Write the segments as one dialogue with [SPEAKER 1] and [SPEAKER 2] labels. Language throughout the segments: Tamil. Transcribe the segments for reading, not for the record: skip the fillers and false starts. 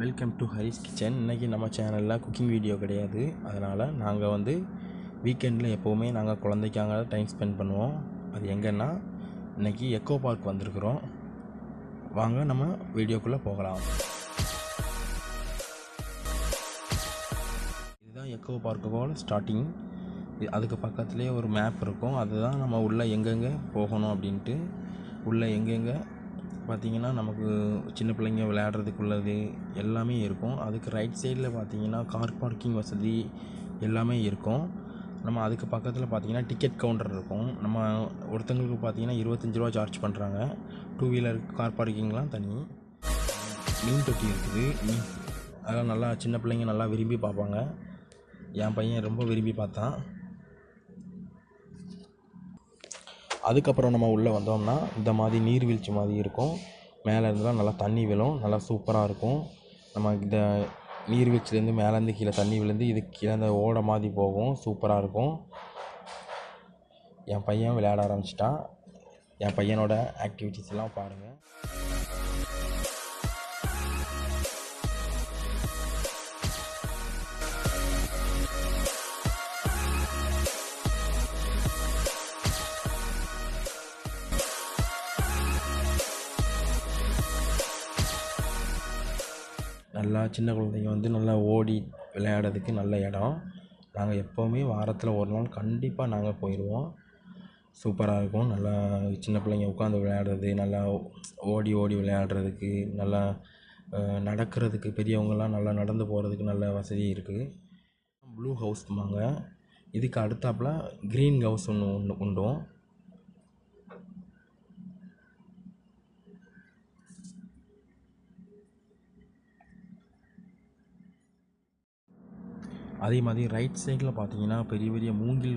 [SPEAKER 1] Welcome to Haris kitchen. இன்றைக்கி நம்ம சேனலில் குக்கிங் வீடியோ கிடையாது. அதனால் நாங்கள் வந்து வீக்கெண்டில் எப்போவுமே நாங்கள் குழந்தைக்காக டைம் ஸ்பெண்ட் பண்ணுவோம். அது எங்கன்னா இன்றைக்கி எக்கோ பார்க் வந்திருக்கிறோம். வாங்க நம்ம வீடியோக்குள்ளே போகலாம். இதுதான் எக்கோ பார்க்கோட ஸ்டார்டிங். அதுக்கு பக்கத்துலேயே ஒரு மேப் இருக்கும். அதுதான் நம்ம உள்ளே எங்கெங்கே போகணும் அப்படின்ட்டு. உள்ளே எங்கெங்கே பார்த்திங்கன்னா நமக்கு சின்ன பிள்ளைங்க விளையாடுறதுக்குள்ளது எல்லாமே இருக்கும். அதுக்கு ரைட் சைடில் பார்த்திங்கன்னா கார் பார்க்கிங் வசதி எல்லாமே இருக்கும். நம்ம அதுக்கு பக்கத்தில் பார்த்திங்கன்னா டிக்கெட் கவுண்டர் இருக்கும். நம்ம ஒருத்தங்களுக்கு பார்த்திங்கன்னா 25 ரூபா சார்ஜ் பண்ணுறாங்க. 2 வீலர் கார் பார்க்கிங்லாம் தனி. மீன் தொட்டி இருக்குது. அதெல்லாம் நல்லா சின்ன பிள்ளைங்க நல்லா விரும்பி பார்ப்பாங்க. என் பையன் ரொம்ப விரும்பி பார்த்தான். அதுக்கப்புறம் நம்ம உள்ளே வந்தோம்னா இந்த மாதிரி நீர்வீழ்ச்சி மாதிரி இருக்கும். மேலே இருந்துலாம் நல்லா தண்ணி விழும். நல்லா சூப்பராக இருக்கும். நம்ம இந்த நீர்வீழ்ச்சிலேருந்து மேலேருந்து கீழே தண்ணி விழுந்து இது கீழே அந்த ஓடை மாதிரி போகும். சூப்பராக இருக்கும். என் பையன் விளையாட ஆரம்பிச்சிட்டான். என் பையனோட ஆக்டிவிட்டீஸ் எல்லாம் பாருங்கள். நல்லா சின்ன குழந்தைங்க வந்து நல்லா ஓடி விளையாடுறதுக்கு நல்ல இடம். நாங்கள் எப்போவுமே வாரத்தில் ஒரு நாள் கண்டிப்பாக நாங்கள் போயிடுவோம். சூப்பராக இருக்கும். நல்லா சின்ன பிள்ளைங்க உட்காந்து விளையாடுறது, நல்லா ஓடி ஓடி விளையாடுறதுக்கு, நல்லா நடக்கிறதுக்கு, பெரியவங்கள்லாம் நல்லா நடந்து போகிறதுக்கு நல்ல வசதி இருக்குது. ப்ளூ ஹவுஸ்மாங்க. இதுக்கு அடுத்தாப்புல க்ரீன் ஹவுஸ் ஒன்று உண்டும். அதே மாதிரி ரைட் சைடில் பார்த்தீங்கன்னா பெரிய பெரிய மூங்கில்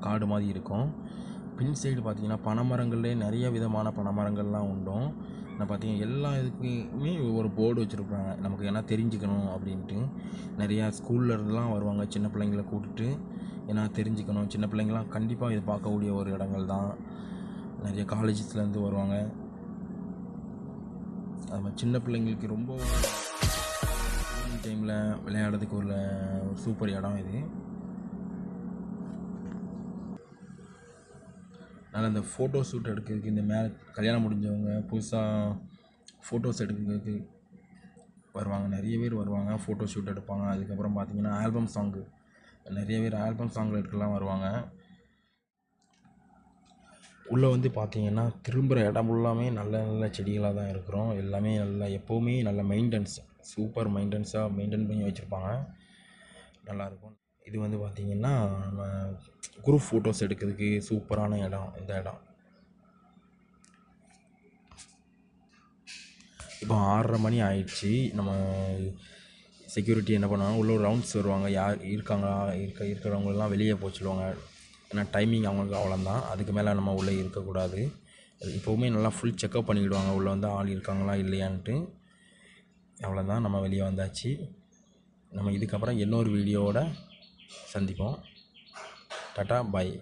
[SPEAKER 1] காடு மாதிரி இருக்கும். பின் சைடு பார்த்தீங்கன்னா பனைமரங்கள்லேயே நிறைய விதமான பனைமரங்கள்லாம் உண்டும். நான் பார்த்தீங்கன்னா எல்லா இதுக்குமே ஒரு போர்டு வச்சுருப்பாங்க, நமக்கு ஏன்னா தெரிஞ்சுக்கணும் அப்படின்ட்டு. நிறையா ஸ்கூல்லேருந்துலாம் வருவாங்க சின்ன பிள்ளைங்களை கூப்பிட்டு, ஏன்னா தெரிஞ்சுக்கணும். சின்ன பிள்ளைங்களாம் கண்டிப்பாக இது பார்க்கக்கூடிய ஒரு இடங்கள் தான். நிறைய காலேஜஸ்லேருந்து வருவாங்க. அது மாதிரி சின்ன பிள்ளைங்களுக்கு ரொம்ப டைமில் விளையாடுறதுக்கு ஒரு சூப்பர் இடம் இது. அதனால் இந்த ஃபோட்டோ ஷூட் எடுக்கிறதுக்கு, இந்த மேலே கல்யாணம் முடிஞ்சவங்க புதுசாக ஃபோட்டோஸ் எடுக்கிறதுக்கு வருவாங்க. நிறைய பேர் வருவாங்க, ஃபோட்டோ ஷூட் எடுப்பாங்க. அதுக்கப்புறம் பார்த்திங்கன்னா ஆல்பம் சாங்கு, நிறைய பேர் ஆல்பம் சாங்கில் எடுக்கலாம் வருவாங்க. உள்ளே வந்து பார்த்திங்கன்னா திரும்புகிற இடம் ஃபுல்லாமே நல்ல நல்ல செடிகளாக தான் இருக்கிறோம். எல்லாமே நல்லா எப்போவுமே நல்ல மெயின்டெனன்ஸ், சூப்பர் மெயின்டெனன்ஸாக மெயின்டைன் பண்ணி வச்சுருப்பாங்க. நல்லாயிருக்கும். இது வந்து பார்த்திங்கன்னா நம்ம குரூப் ஃபோட்டோஸ் எடுக்கிறதுக்கு சூப்பரான இடம் இந்த இடம். இப்போ 6:30 மணி ஆயிடுச்சு. நம்ம செக்யூரிட்டி என்ன பண்ணுவாங்க, உள்ள ஒரு ரவுண்ட்ஸ் வருவாங்க. யார் இருக்கிறவங்களெலாம் வெளியே போக சொல்லுவாங்க. ஏன்னா டைமிங் அவங்களுக்கு அவ்வளோதான், அதுக்கு மேலே நம்ம உள்ளே இருக்கக்கூடாது. எப்போவுமே நல்லா ஃபுல் செக்கப் பண்ணிக்கிடுவாங்க உள்ளே வந்து ஆள் இருக்காங்களா இல்லையான்ட்டு. அவ்வளோதான், நம்ம வெளியே வந்தாச்சு. நம்ம இதுக்கப்புறம் இன்னொரு வீடியோவோட சந்திப்போம். டாட்டா, பாய்.